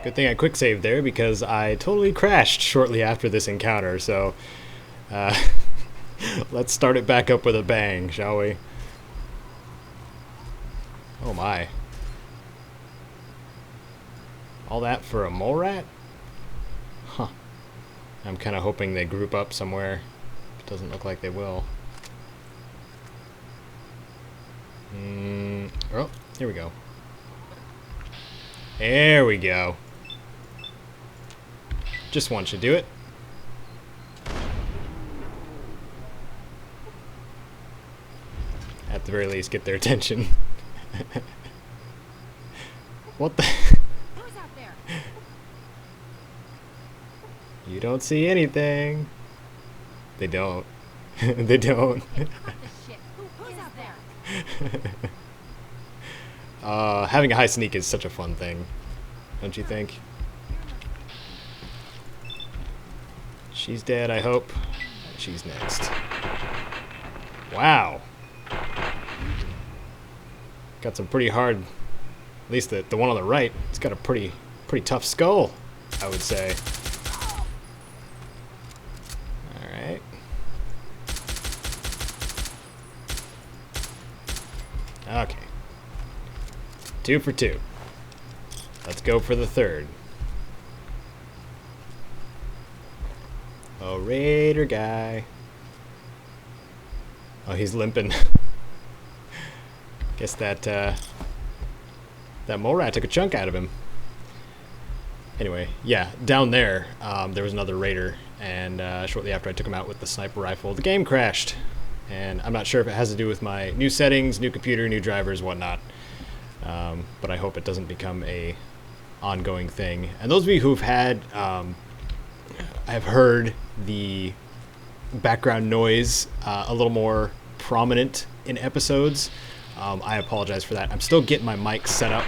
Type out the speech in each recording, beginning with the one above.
Good thing I quick saved there because I totally crashed shortly after this encounter, so uh, let's start it back up with a bang, shall we? Oh my. All that for a mole rat? Huh. I'm kind of hoping they group up somewhere. It doesn't look like they will. Oh, here we go. There we go. Just one should do it. At the very least, get their attention. What the? Who's out there? You don't see anything. They don't. They don't. Hey, cut this shit. Who's out there? Having a high sneak is such a fun thing, don't you think? She's dead, I hope. She's next. Wow. Got some pretty hard, at least the one on the right, it's got a pretty tough skull, I would say. Alright. Okay. 2 for 2. Let's go for the third. Oh, raider guy. Oh, he's limping. Guess that mole rat took a chunk out of him. Anyway, yeah, down there, there was another raider, and shortly after I took him out with the sniper rifle, the game crashed. And I'm not sure if it has to do with my new settings, new computer, new drivers, whatnot. But I hope it doesn't become a ongoing thing. And those of you who've had, I've heard the background noise a little more prominent in episodes. I apologize for that. I'm still getting my mic set up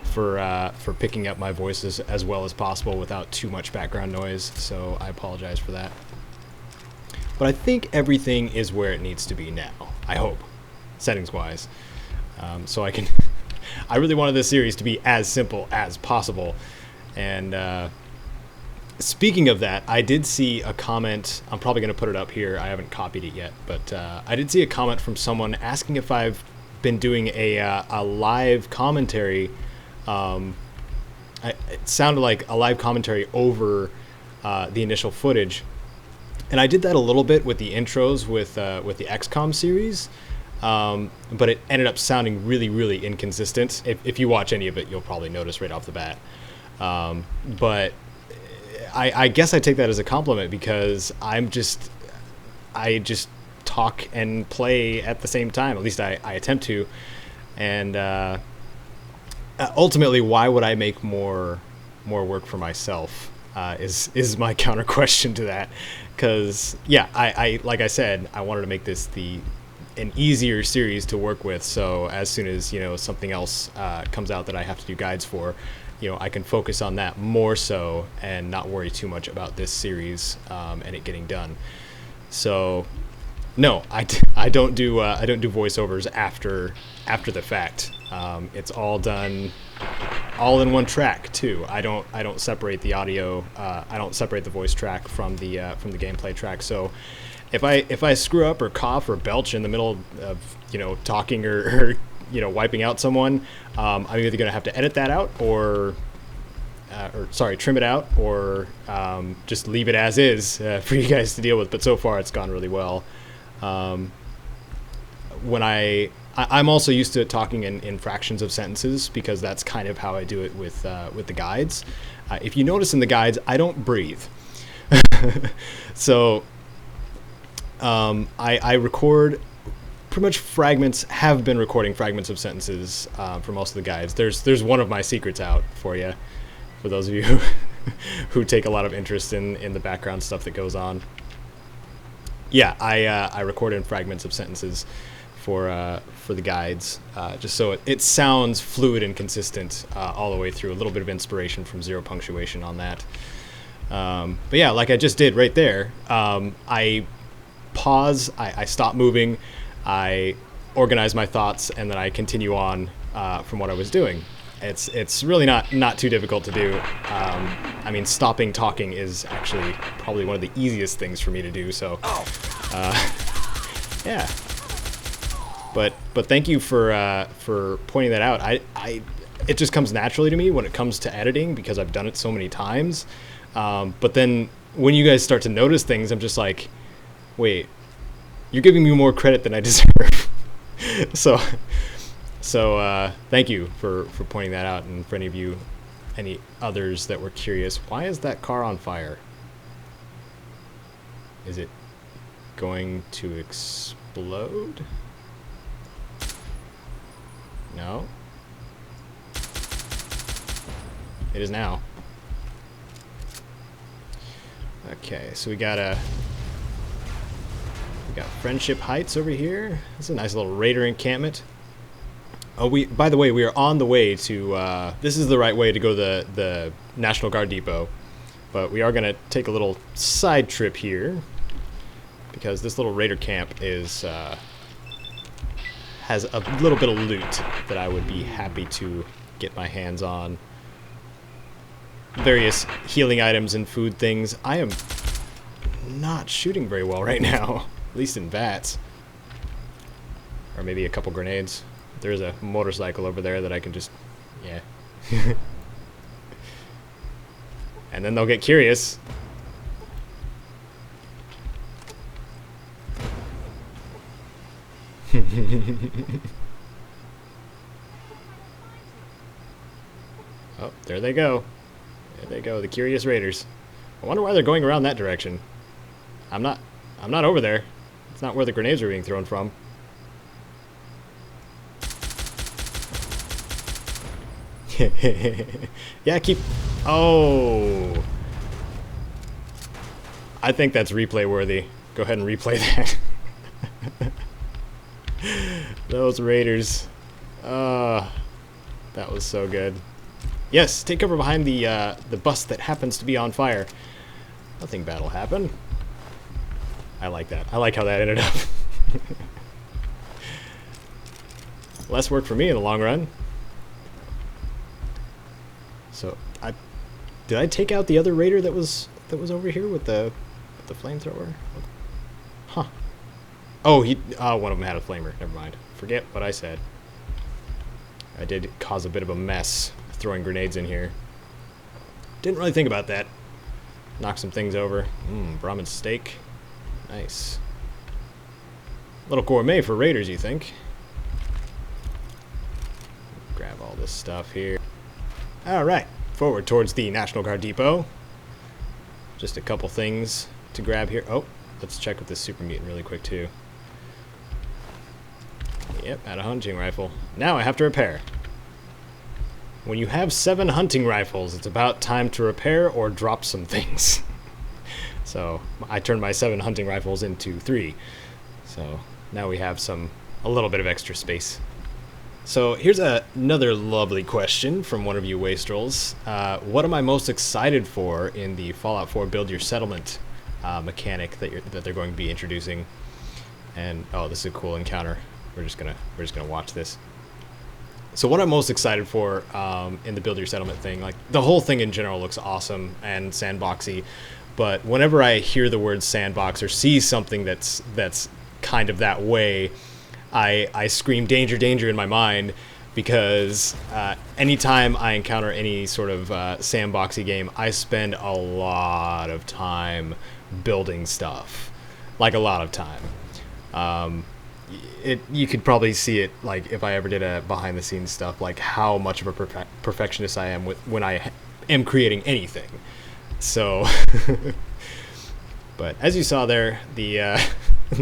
for picking up my voices as well as possible without too much background noise, so I apologize for that. But I think everything is where it needs to be now, I hope, settings-wise. So I can... I really wanted this series to be as simple as possible. And speaking of that, I did see a comment. I'm probably going to put it up here. I haven't copied it yet. But I did see a comment from someone asking if I've been doing a live commentary. It sounded like a live commentary over the initial footage. And I did that a little bit with the intros with the XCOM series. But it ended up sounding really, really inconsistent. If you watch any of it, you'll probably notice right off the bat. But I guess I take that as a compliment because I just talk and play at the same time. At least I attempt to. And ultimately, why would I make more work for myself? Is my counter question to that. Because yeah, I like I said, I wanted to make this an easier series to work with, so as soon as something else comes out that I have to do guides for, I can focus on that more so and not worry too much about this series and it getting done. So no, I don't do voiceovers after the fact. It's all done all in one track too. I don't separate the audio. I don't separate the voice track from the gameplay track. So if I screw up or cough or belch in the middle of talking or wiping out someone, I'm either going to have to edit that out or trim it out, or just leave it as is for you guys to deal with. But so far it's gone really well. When I'm also used to talking in fractions of sentences because that's kind of how I do it with the guides. If you notice in the guides, I don't breathe. So I record pretty much fragments, have been recording fragments of sentences for most of the guides. There's one of my secrets out for you, for those of you who take a lot of interest in the background stuff that goes on. Yeah, I record in fragments of sentences for the guides, just so it sounds fluid and consistent all the way through. A little bit of inspiration from Zero Punctuation on that. But yeah, like I just did right there, I pause, I stop moving, I organize my thoughts, and then I continue on from what I was doing. It's really not too difficult to do. I mean, stopping talking is actually probably one of the easiest things for me to do. So, yeah. But thank you for pointing that out. It just comes naturally to me when it comes to editing because I've done it so many times. But then when you guys start to notice things, I'm just like, wait, you're giving me more credit than I deserve. So thank you for pointing that out, and for any others that were curious, why is that car on fire? Is it going to explode? No. It is now. Okay, so we got Friendship Heights over here. It's a nice little raider encampment. Oh, by the way, we are on the way to, this is the right way to go to the National Guard Depot. But we are going to take a little side trip here, because this little raider camp has a little bit of loot that I would be happy to get my hands on. Various healing items and food things. I am not shooting very well right now, at least in VATS. Or maybe a couple grenades. There's a motorcycle over there that I can just, yeah. And then they'll get curious. Oh, there they go. There they go, the curious raiders. I wonder why they're going around that direction. I'm not over there. It's not where the grenades are being thrown from. Yeah, keep... Oh! I think that's replay worthy. Go ahead and replay that. Those raiders. That was so good. Yes, take cover behind the bus that happens to be on fire. Nothing bad will happen. I like that. I like how that ended up. Less work for me in the long run. So did I take out the other raider that was over here with the flamethrower? Huh. Oh, one of them had a flamer. Never mind. Forget what I said. I did cause a bit of a mess throwing grenades in here. Didn't really think about that. Knock some things over. Brahmin steak. Nice. Little gourmet for raiders, you think? Grab all this stuff here. Alright, forward towards the National Guard Depot. Just a couple things to grab here. Oh, let's check with this super mutant really quick too. Yep, had a hunting rifle. Now I have to repair. When you have 7 hunting rifles, it's about time to repair or drop some things. So I turned my 7 hunting rifles into 3. So now we have a little bit of extra space. So here's another lovely question from one of you wastrels. What am I most excited for in the Fallout 4 Build Your Settlement mechanic that they're going to be introducing? And oh, this is a cool encounter. We're just gonna watch this. So what I'm most excited for in the Build Your Settlement thing, like the whole thing in general looks awesome and sandboxy, but whenever I hear the word sandbox or see something that's kind of that way, I scream danger, danger in my mind, because anytime I encounter any sort of sandboxy game, I spend a lot of time building stuff, like a lot of time. You could probably see it, like if I ever did a behind the scenes stuff, like how much of a perfectionist I am when I am creating anything. So, but as you saw there, the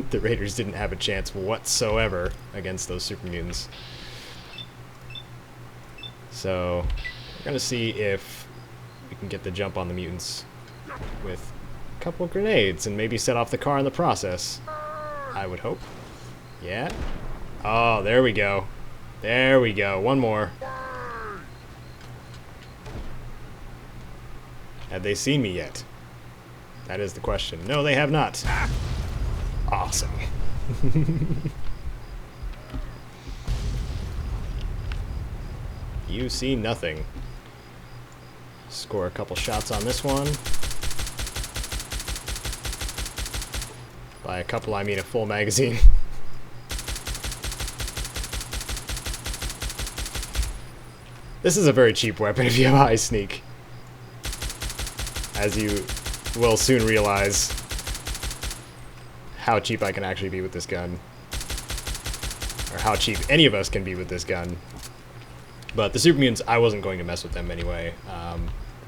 the Raiders didn't have a chance whatsoever against those super mutants. So we're gonna see if we can get the jump on the mutants with a couple of grenades and maybe set off the car in the process. I would hope. Yeah. Oh, there we go. There we go. One more. Have they seen me yet? That is the question. No, they have not. Awesome. You see nothing. Score a couple shots on this one. By a couple, I mean a full magazine. This is a very cheap weapon if you have a high sneak. As you will soon realize how cheap I can actually be with this gun. Or how cheap any of us can be with this gun. But the super mutants, I wasn't going to mess with them anyway,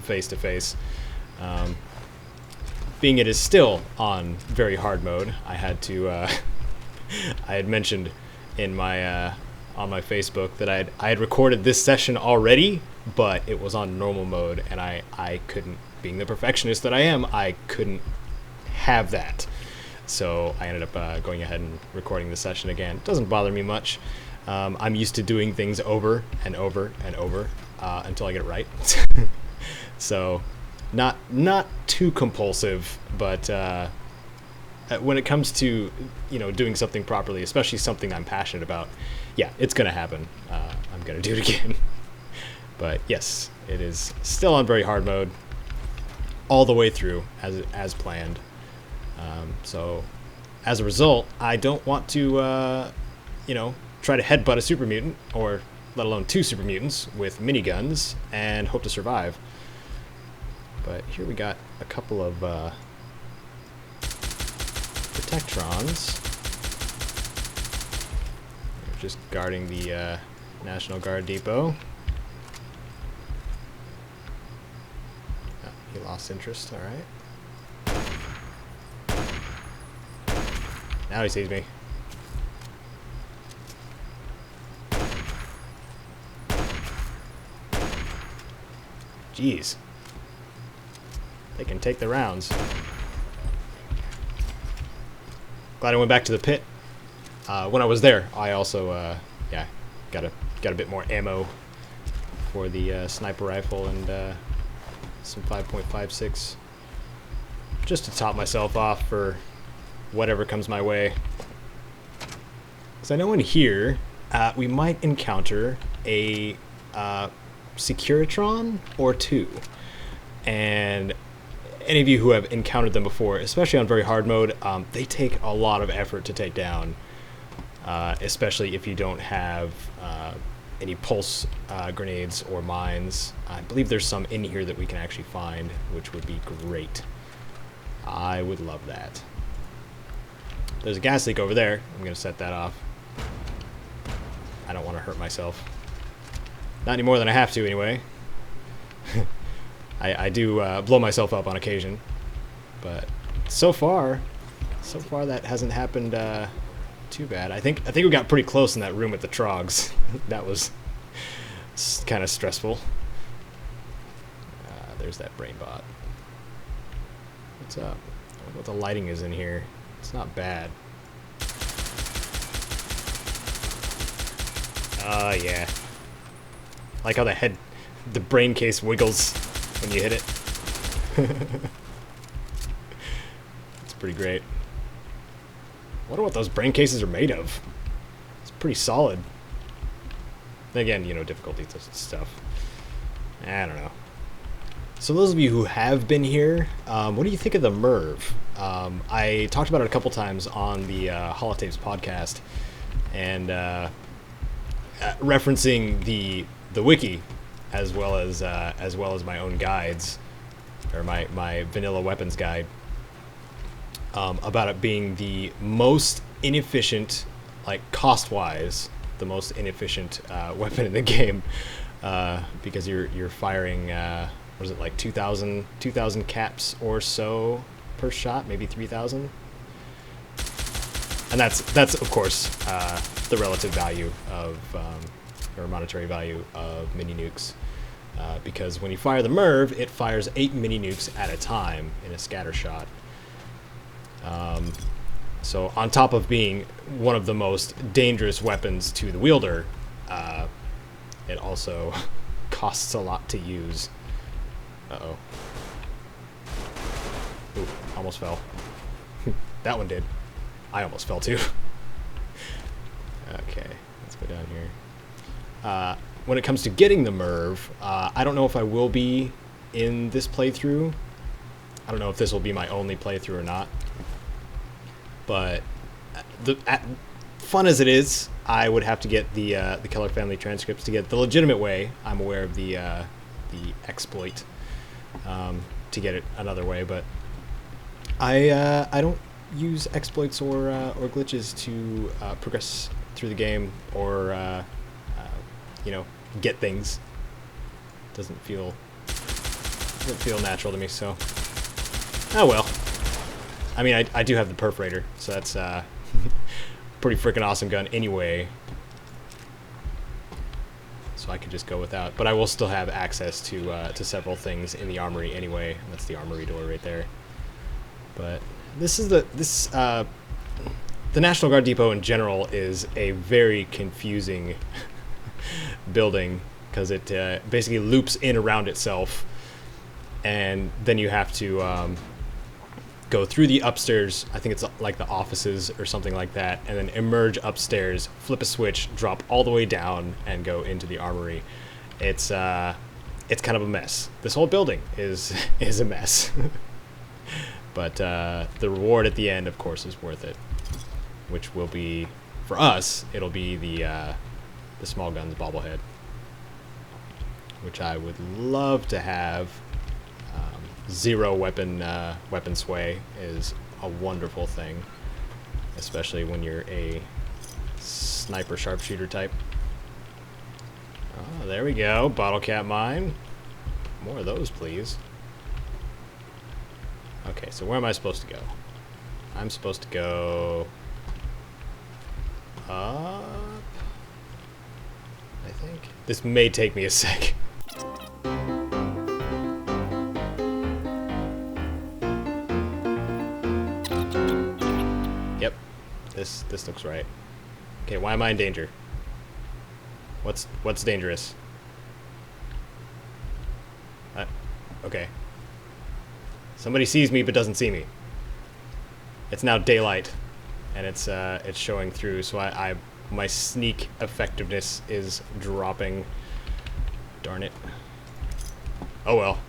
face to face. Being it is still on very hard mode, I had to, I had mentioned in my, on my Facebook that I had recorded this session already, but it was on normal mode, and I couldn't, being the perfectionist that I am, I couldn't have that. So I ended up going ahead and recording the session again. It doesn't bother me much. I'm used to doing things over and over and over until I get it right. So not too compulsive, but when it comes to, you know, doing something properly, especially something I'm passionate about, yeah, it's gonna happen. I'm gonna do it again. But yes, it is still on very hard mode all the way through as planned. So as a result, I don't want to, you know, try to headbutt a super mutant, or let alone two super mutants with miniguns, and hope to survive. But here we got a couple of Protectrons. They're just guarding the National Guard depot. Oh, he lost interest, alright. Now he sees me. Jeez. They can take the rounds. Glad I went back to the pit. When I was there, I also, yeah, got a bit more ammo for the sniper rifle and some 5.56, just to top myself off for whatever comes my way. Because I know in here we might encounter a Securitron or two, and any of you who have encountered them before, especially on very hard mode, they take a lot of effort to take down, especially if you don't have any pulse grenades or mines. I believe there's some in here that we can actually find, which would be great. I would love that. There's a gas leak over there. I'm going to set that off. I don't want to hurt myself. Not any more than I have to, anyway. I do blow myself up on occasion. But so far that hasn't happened too bad. I think we got pretty close in that room with the trogs. That was kind of stressful. There's that brain bot. What's up? I wonder what the lighting is in here. It's not bad. Yeah. Like how the brain case wiggles when you hit it. It's pretty great. Wonder what those brain cases are made of. It's pretty solid. Again, you know, difficulty stuff. I don't know. So those of you who have been here, what do you think of the MIRV? I talked about it a couple times on the Holotapes podcast, and referencing the wiki as well as my own guides, or my vanilla weapons guide, about it being the most inefficient, like cost-wise, the most inefficient weapon in the game, because you're firing what is it, like 2,000 caps or so per shot, maybe 3,000, and that's of course the relative value of or monetary value of mini nukes, because when you fire the MIRV, it fires 8 mini nukes at a time in a scatter shot. So on top of being one of the most dangerous weapons to the wielder, it also costs a lot to use. Uh-oh. Ooh, almost fell. That one did. I almost fell too. Okay, let's go down here. when it comes to getting the MIRV, I don't know if I will be in this playthrough. I don't know if this will be my only playthrough or not. But fun as it is, I would have to get the Keller family transcripts to get the legitimate way. I'm aware of the exploit to get it another way, but I don't use exploits or glitches to progress through the game or you know, get things. Doesn't feel natural to me. So oh well. I mean, I do have the perforator, so that's pretty freaking awesome gun anyway. So I could just go without, but I will still have access to several things in the armory anyway. That's the armory door right there. But this is the National Guard Depot in general is a very confusing building because it basically loops in around itself, and then you have to go through the upstairs, I think it's like the offices or something like that, and then emerge upstairs, flip a switch, drop all the way down, and go into the armory. It's kind of a mess. This whole building is a mess. But the reward at the end, of course, is worth it, which will be, for us, it'll be the small guns bobblehead, which I would love to have. Zero weapon sway is a wonderful thing, especially when you're a sniper sharpshooter type. Oh, there we go. Bottle cap mine. More of those, please. Okay, so where am I supposed to go? I'm supposed to go up, I think. This may take me a sec. Yep, this looks right. Okay, why am I in danger? What's dangerous? Okay. Somebody sees me but doesn't see me. It's now daylight, and it's showing through. So my sneak effectiveness is dropping. Darn it. Oh well.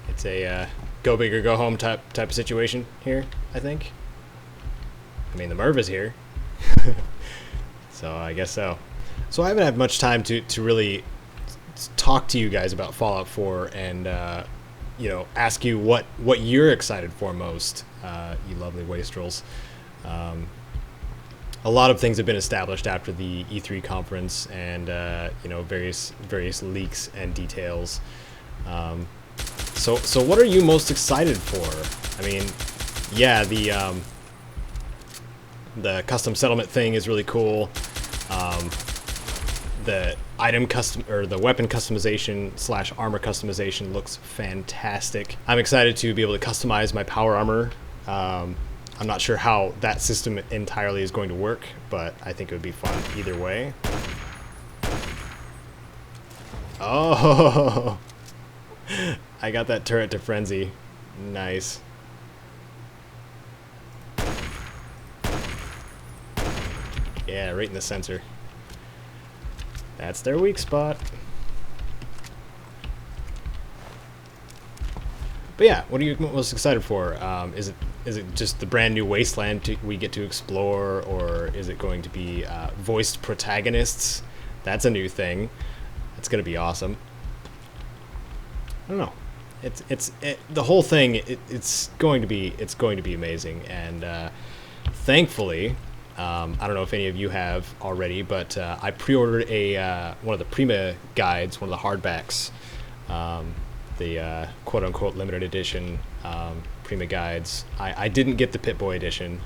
It's a go big or go home type of situation here, I think. I mean, the MIRV is here, so I guess so. So I haven't had much time to really talk to you guys about Fallout 4 and you know, ask you what you're excited for most, you lovely wastrels. A lot of things have been established after the E3 conference, and you know, various leaks and details. So what are you most excited for? I mean, yeah, the custom settlement thing is really cool. The item custom, or the weapon customization / armor customization looks fantastic. I'm excited to be able to customize my power armor. I'm not sure how that system entirely is going to work, but I think it would be fun either way. Oh, I got that turret to frenzy. Nice. Yeah, right in the sensor. That's their weak spot. But yeah, what are you most excited for? Is it just the brand new wasteland we get to explore, or is it going to be voiced protagonists? That's a new thing. That's gonna be awesome. I don't know. The whole thing. It's going to be amazing, and thankfully. I don't know if any of you have already, but I pre-ordered one of the Prima guides, one of the hardbacks, the quote-unquote limited edition Prima guides. I didn't get the Pit-Boy edition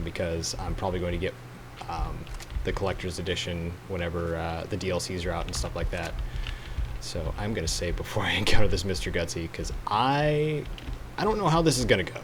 because I'm probably going to get the collector's edition whenever the DLCs are out and stuff like that. So I'm going to save before I encounter this Mr. Gutsy, because I don't know how this is going to go.